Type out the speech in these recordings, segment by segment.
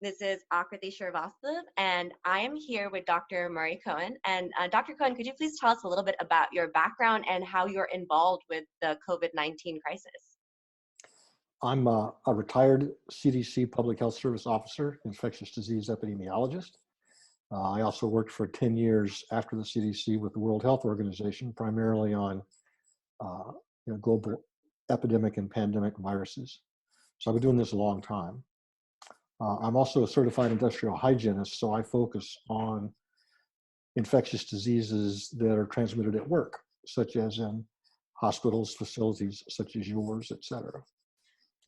This is Akriti Shrivastava, and I am here with Dr. Murray Cohen. And Dr. Cohen, could you please tell us a little bit about your background and how you're involved with the COVID-19 crisis? I'm a retired CDC Public Health Service officer, infectious disease epidemiologist. I also worked for 10 years after the CDC with the World Health Organization, primarily on uh, global epidemic and pandemic viruses. So I've been doing this a long time. I'm also a certified industrial hygienist, so I focus on infectious diseases that are transmitted at work, such as in hospitals, facilities such as yours, et cetera,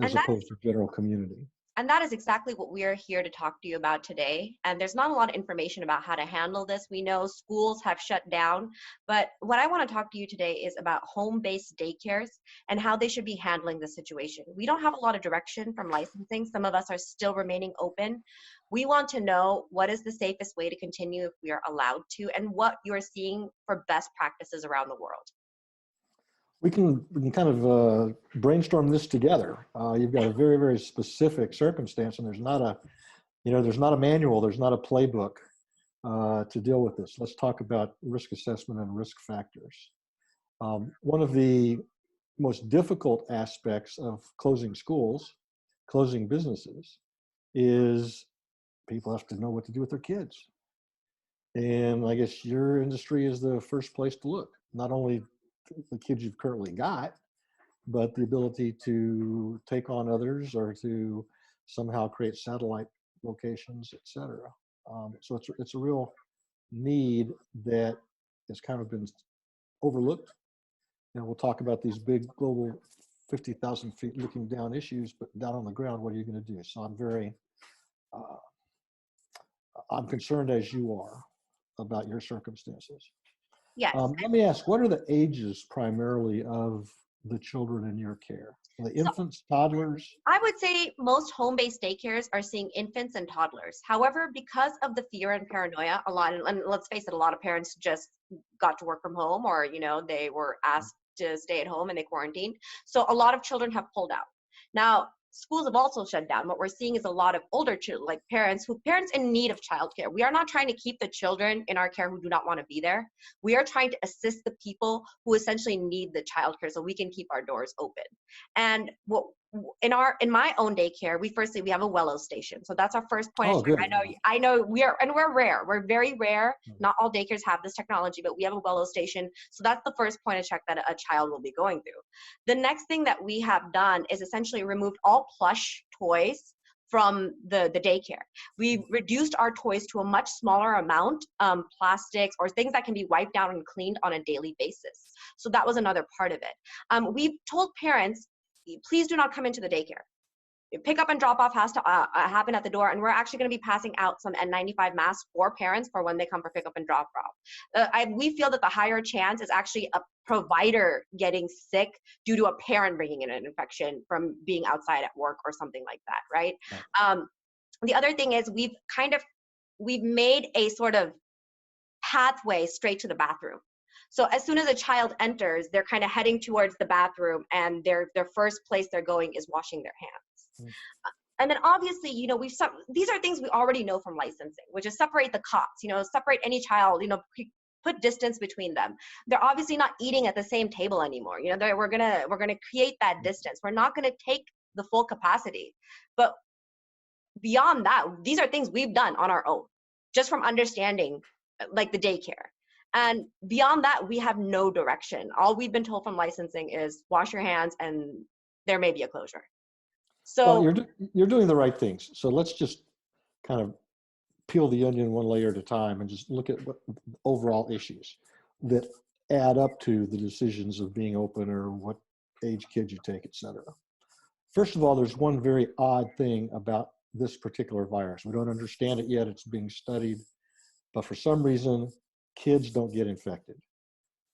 as And that opposed to general community. And that is exactly what we are here to talk to you about today. And there's not a lot of information about how to handle this. We know schools have shut down, but what I want to talk to you today is about home-based daycares and how they should be handling the situation. We don't have a lot of direction from licensing. Some of us are still remaining open. We want to know what is the safest way to continue if we are allowed to, and what you're seeing for best practices around the world. We can kind of brainstorm this together. You've got a very, very specific circumstance, and there's not a manual, there's not a playbook to deal with this. Let's talk about risk assessment and risk factors. One of the most difficult aspects of closing schools, closing businesses, is people have to know what to do with their kids. And I guess your industry is the first place to look, not only the kids you've currently got, but the ability to take on others or to somehow create satellite locations, et cetera. So it's a real need that has kind of been overlooked. And we'll talk about these big global 50,000 feet looking down issues, but down on the ground, what are you going to do? So I'm concerned as you are about your circumstances. Yes. Let me ask, what are the ages primarily of the children in your care? The So infants, toddlers? I would say most home-based daycares are seeing infants and toddlers. However, because of the fear and paranoia, and let's face it, a lot of parents just got to work from home, or they were asked to stay at home and they quarantined. So a lot of children have pulled out. Now, schools have also shut down. What we're seeing is a lot of older children, like parents in need of childcare. We are not trying to keep the children in our care who do not want to be there. We are trying to assist the people who essentially need the childcare so we can keep our doors open. And what in my own daycare, we have a Wello station. So that's our first point of Oh, check. good. I know we're rare. We're very rare. Mhm. Not all daycares have this technology, but we have a Wello station. So that's the first point of check that a child will be going through. The next thing that we have done is essentially removed all plush toys from the daycare. We've reduced our toys to a much smaller amount, plastics or things that can be wiped down and cleaned on a daily basis. So that was another part of it. We've told parents, please do not come into the daycare. Pick up and drop off has to happen at the door, and we're actually going to be passing out some N95 masks for parents for when they come for pick up and drop off. We feel that the higher chance is actually a provider getting sick due to a parent bringing in an infection from being outside at work or something like that, right? Right. The other thing is we've made a sort of pathway straight to the bathroom. So as soon as a child enters, they're kind of heading towards the bathroom, and their first place they're going is washing their hands. Mm. And then obviously, these are things we already know from licensing, which is separate the cots, separate any child, put distance between them. They're obviously not eating at the same table anymore. We're gonna create that distance. We're not gonna take the full capacity. But beyond that, these are things we've done on our own, just from understanding like the daycare. And beyond that, we have no direction. All we've been told from licensing is wash your hands and there may be a closure. Well, So you're doing the right things. So let's just kind of peel the onion one layer at a time and just look at what overall issues that add up to the decisions of being open or what age kids you take, et cetera. First of all, there's one very odd thing about this particular virus. We don't understand it yet. It's being studied. But for some reason, kids don't get infected.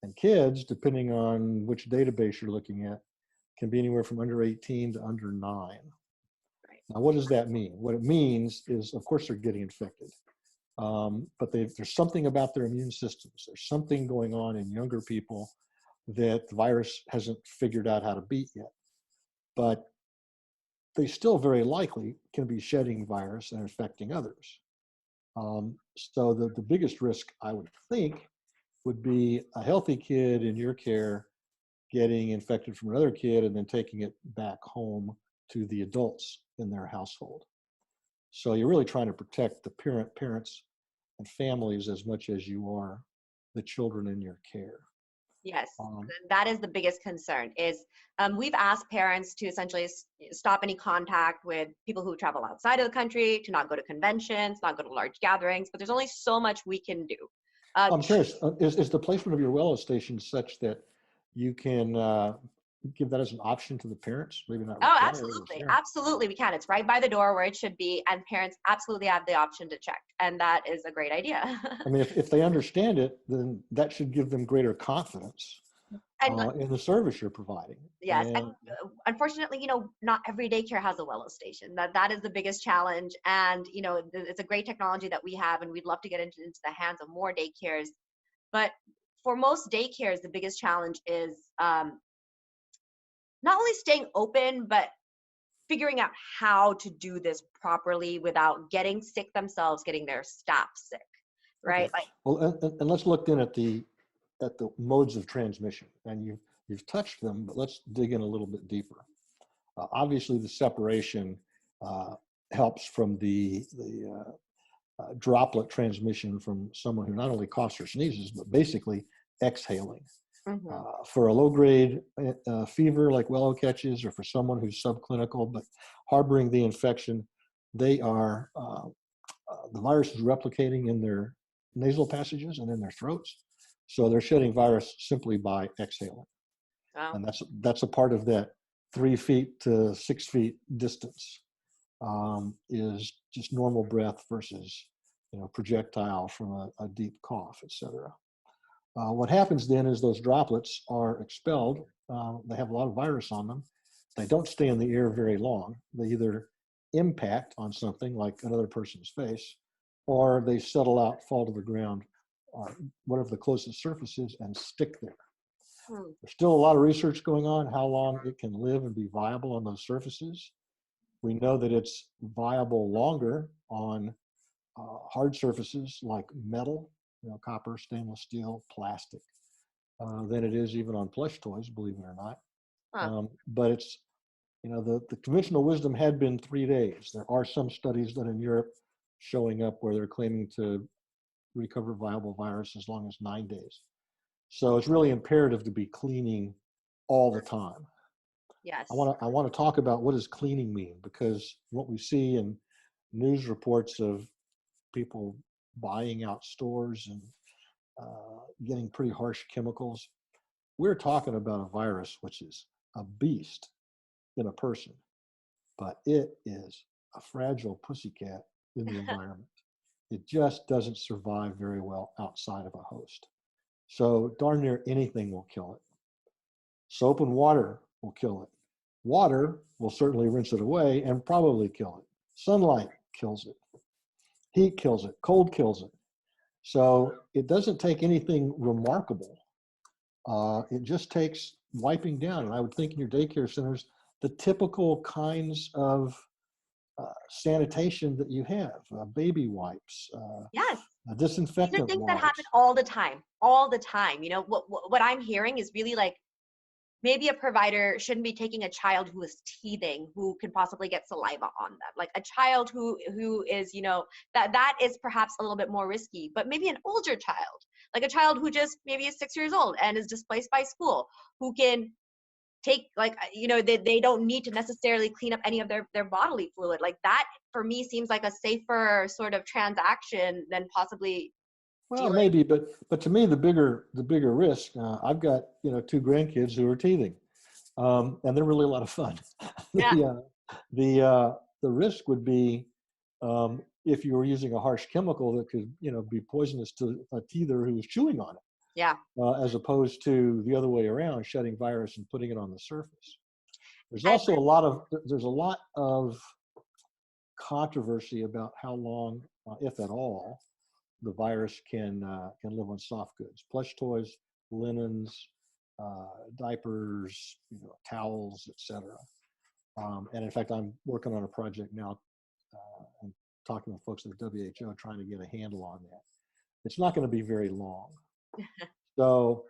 And kids, depending on which database you're looking at, can be anywhere from under 18 to under 9. Now, what does that mean? What it means is, of course, they're getting infected. But there's something about their immune systems. There's something going on in younger people that the virus hasn't figured out how to beat yet. But they still very likely can be shedding virus and infecting others. So the biggest risk, I would think, would be a healthy kid in your care getting infected from another kid and then taking it back home to the adults in their household. So you're really trying to protect the parents and families as much as you are the children in your care. Yes, Um, that is the biggest concern is we've asked parents to essentially stop any contact with people who travel outside of the country, to not go to conventions, not go to large gatherings, but there's only so much we can do. I'm curious, is the placement of your Wello station such that you can give that as an option to the parents? Maybe not Oh, require it. absolutely. Yeah. Absolutely, we can. It's right by the door where it should be, and parents absolutely have the option to check. And that is a great idea. I mean, if they understand it, then that should give them greater confidence And in the service you're providing. yes, and And unfortunately, not every daycare has a Wello station. That is the biggest challenge. And it's a great technology that we have, and we'd love to get into the hands of more daycares. But for most daycares, the biggest challenge is not only staying open, but figuring out how to do this properly without getting sick themselves, getting their staff sick, okay, right? Like, well, and let's look then at the modes of transmission. And you've touched them, but let's dig in a little bit deeper. Obviously, the separation helps from the droplet transmission from someone who not only coughs or sneezes, but basically exhaling. mhm. For a low-grade fever like Wello catches, or for someone who's subclinical but harboring the infection, they are the virus is replicating in their nasal passages and in their throats, so they're shedding virus simply by exhaling, Wow. and that's a part of that 3 feet to 6 feet distance. Is just normal breath versus projectile from a deep cough, etc. What happens then is those droplets are expelled. They have a lot of virus on them. They don't stay in the air very long. They either impact on something like another person's face, or they settle out, fall to the ground, or whatever the closest surface is, and stick there. Hmm. There's still a lot of research going on how long it can live and be viable on those surfaces. We know that it's viable longer on hard surfaces like metal, copper, stainless steel, plastic, than it is even on plush toys, believe it or not. Huh. But it's, the conventional wisdom had been 3 days. There are some studies that in Europe showing up where they're claiming to recover viable virus as long as 9 days. So it's really imperative to be cleaning all the time. I Yes. want to talk about what does cleaning mean, because what we see in news reports of people buying out stores and getting pretty harsh chemicals. We're talking about a virus which is a beast in a person, but it is a fragile pussycat in the environment. It just doesn't survive very well outside of a host. So darn near anything will kill it. Soap and water will kill it. Water will certainly rinse it away and probably kill it. Sunlight kills it. Heat kills it. Cold kills it. So it doesn't take anything remarkable. It just takes wiping down. And I would think in your daycare centers, the typical kinds of sanitation that you have, baby wipes, Yes. These are disinfectant things that happen wipes. all the time. All the time. What I'm hearing is really like maybe a provider shouldn't be taking a child who is teething, who could possibly get saliva on them. Like a child who is, that is perhaps a little bit more risky, but maybe an older child, like a child who just maybe is 6 years old and is displaced by school, who can take like, they don't need to necessarily clean up any of their bodily fluid. Like that for me seems like a safer sort of transaction than possibly Well, dealing. maybe, but to me, the bigger risk. I've got 2 grandkids who are teething, and they're really a lot of fun. Yeah. the the risk would be if you were using a harsh chemical that could be poisonous to a teether who is chewing on it, Yeah. as opposed to the other way around, shedding virus and putting it on the surface. There's And also there's a lot of controversy about how long, if at all, the virus can live on soft goods, plush toys, linens, diapers, towels, etc. And in fact, I'm working on a project now and talking with folks at the WHO, trying to get a handle on that. It's not going to be very long. So,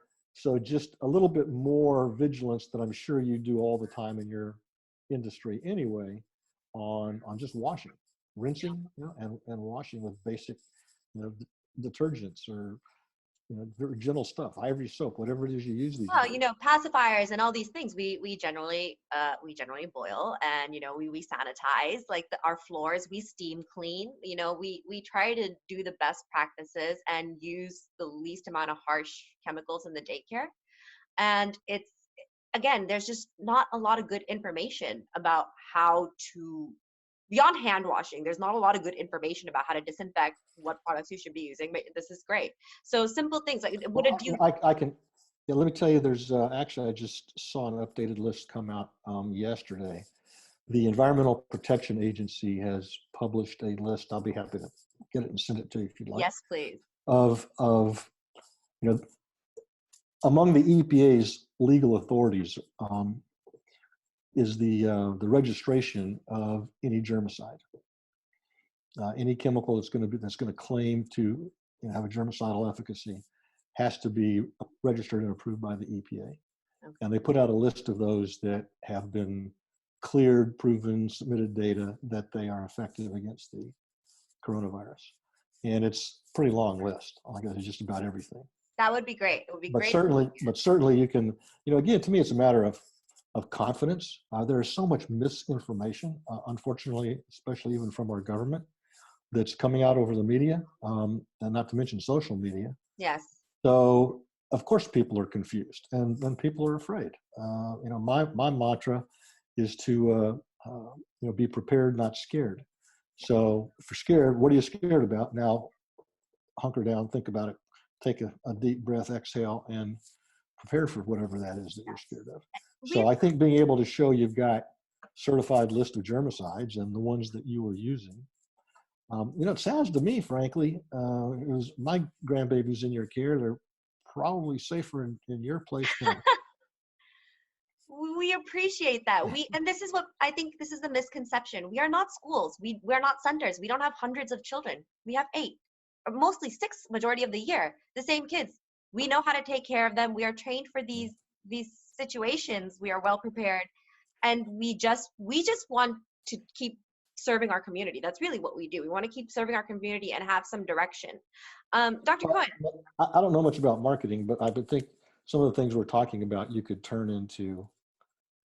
just a little bit more vigilance that I'm sure you do all the time in your industry anyway, on just washing, rinsing, and washing with basic, detergents, or very gentle stuff, Ivory soap, whatever it is you use these Well, days. pacifiers and all these things, we generally boil, and we sanitize, like our floors, we steam clean. We try to do the best practices and use the least amount of harsh chemicals in the daycare. And it's, again, there's just not a lot of good information about how to, beyond hand washing, there's not a lot of good information about how to disinfect, what products you should be using. But this is great. So simple things like, would Well, it do? I can, yeah, let me tell you, there's actually, I just saw an updated list come out yesterday. The Environmental Protection Agency has published a list. I'll be happy to get it and send it to you if you'd like. Yes, please. Of among the EPA's legal authorities is the registration of any germicide, any chemical that's going to claim to have a germicidal efficacy, has to be registered and approved by the EPA. Okay. And they put out a list of those that have been cleared, proven, submitted data that they are effective against the coronavirus. And it's a pretty long list. I guess it's just about everything. That would be great. It would be But great. certainly you can, again, to me, it's a matter of confidence. There is so much misinformation, unfortunately, especially even from our government, that's coming out over the media, and not to mention social media. Yes. So of course people are confused, and then people are afraid. My mantra is to be prepared, not scared. So if you're scared, what are you scared about? Now, hunker down, think about it, take a deep breath, exhale, and prepare for whatever that is that you're scared of. So I think being able to show you've got certified list of germicides and the ones that you were using, it sounds to me, frankly, it was my grandbaby's in your care. They're probably safer in your place than. We appreciate that. And this is what I think, this is the misconception. We are not schools. We're not centers. We don't have hundreds of children. We have 8, or mostly 6, majority of the year. The same kids. We know how to take care of them. We are trained for these situations. We are well prepared, and we just want to keep serving our community. That's really what we do. We want to keep serving our community and have some direction. Dr. Cohen. I don't know much about marketing, but I would think some of the things we're talking about you could turn into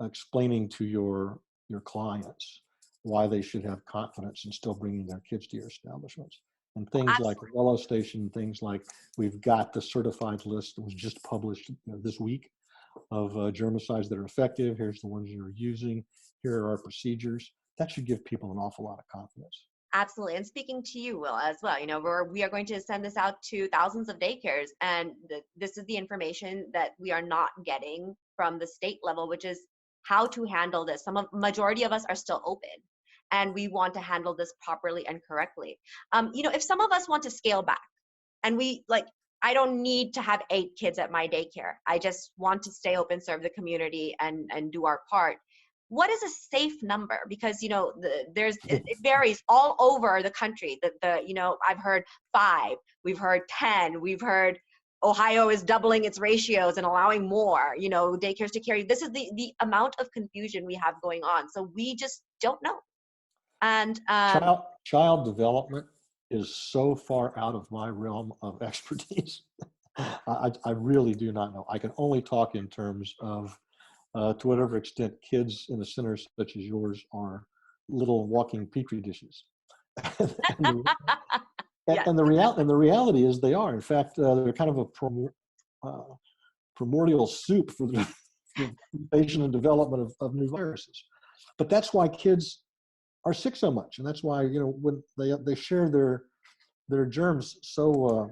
explaining to your clients why they should have confidence in still bringing their kids to your establishments. And things like Wello Station, things like we've got the certified list that was just published this week of germicides that are effective. Here's the ones you're using. Here are our procedures. That should give people an awful lot of confidence. Absolutely. And speaking to you, Will, as well, we are going to send this out to thousands of daycares, and this is the information that we are not getting from the state level, which is how to handle this. Majority of us are still open, and we want to handle this properly and correctly. If some of us want to scale back, and I don't need to have 8 kids at my daycare. I just want to stay open, serve the community, and do our part. What is a safe number? Because it varies all over the country. I've heard 5, we've heard 10, we've heard Ohio is doubling its ratios and allowing more, daycares to carry. This is the amount of confusion we have going on. So we just don't know. And child development is so far out of my realm of expertise. I really do not know. I can only talk in terms of to whatever extent kids in a center such as yours are little walking petri dishes. And the reality is they are. In fact, they're kind of a primordial soup for the incubation and development of new viruses. But that's why kids are sick so much, and that's why when they share their germs so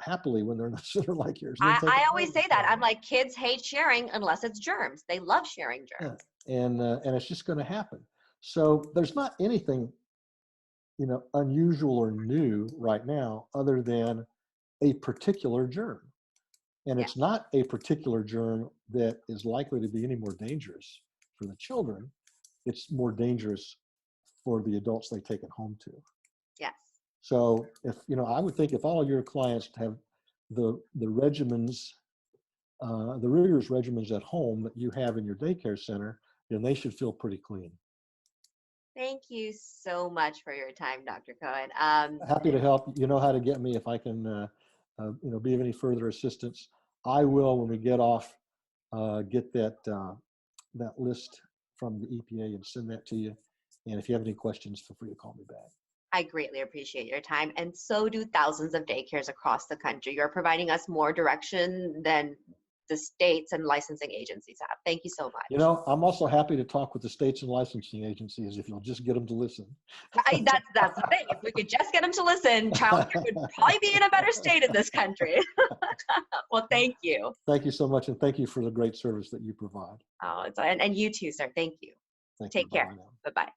happily when they're in a center like yours. I always say that. I'm like, kids hate sharing unless it's germs. They love sharing germs. Yeah. And it's just going to happen. So there's not anything unusual or new right now other than a particular germ. And it's not a particular germ that is likely to be any more dangerous for the children it's more dangerous for the adults they take it home to. Yes. So if, I would think if all of your clients have the regimens, the rigorous regimens at home that you have in your daycare center, then they should feel pretty clean. Thank you so much for your time, Dr. Cohen. Happy to help. You know how to get me if I can, be of any further assistance. I will, when we get off, get that list from the EPA and send that to you. And if you have any questions, feel free to call me back. I greatly appreciate your time, and so do thousands of daycares across the country. You're providing us more direction than the states and licensing agencies have. Thank you so much. I'm also happy to talk with the states and licensing agencies if you'll just get them to listen. That's the thing. If we could just get them to listen, childcare would probably be in a better state in this country. Well, thank you. Thank you so much, and thank you for the great service that you provide. Oh, and you too, sir. Thank you. Take care. Bye-bye.